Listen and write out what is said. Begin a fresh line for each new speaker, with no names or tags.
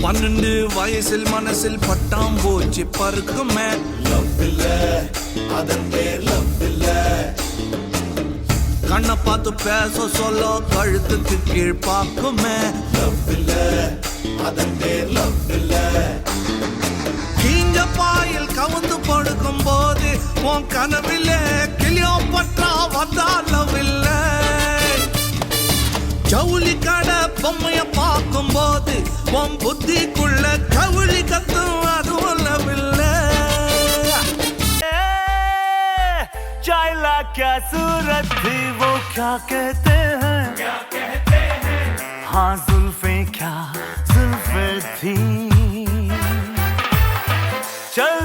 12 வயசில் மனசில் பட்டாம்பூச்சி பறக்குமே.
லவ் இல்ல அதன் பேர் லவ் இல்ல.
கண்ணை பார்த்து பேச சொல்ல கழுத்துக்கு கீழ் பார்க்குமே.
லவ் இல்ல அதன் பேர் லவ் இல்ல.
கீஞ்ச பாயில் கவுந்து படுக்கும் போது உன் கனவிலே கிளியோபட்ரா வந்தா லவ் இல்ல. ஜவுளி கடை பொம்மைய பார்க்கும் போது உன் புத்திக்குள்ள கவுளி கத்தும் அதுவும் லவ் இல்ல.
चाइला क्या सूरत थी वो क्या कहते हैं, हाँ जुल्फे क्या जुल्फे थी. चल